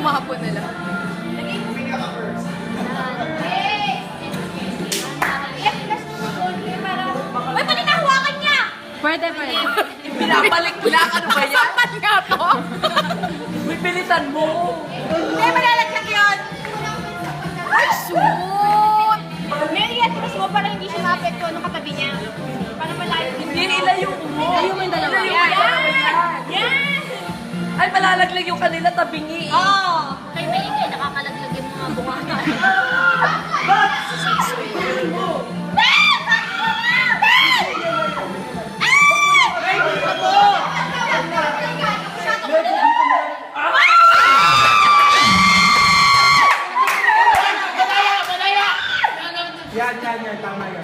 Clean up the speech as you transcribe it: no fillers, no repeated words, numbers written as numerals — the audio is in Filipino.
Umapon na lang. Uy, pali nahawakan niya! Pwede, pwede. Pinapalik ano ba yan? Sapat nga to. May pilitan mo. Hindi, malalaglag yun! Ay, shoot! Mary, atras mo para hindi siya maapekto ng katabi niya. Para malayo. Hindi, ilayo mo. Ilayo mo yung dalawa. Ilayo mo yung dalawa. Yan! Ay, malalaglag yung kanila tabingi. Oo! Kay maingay, nakakalaglag yung mga bunga. Yan, tama yan.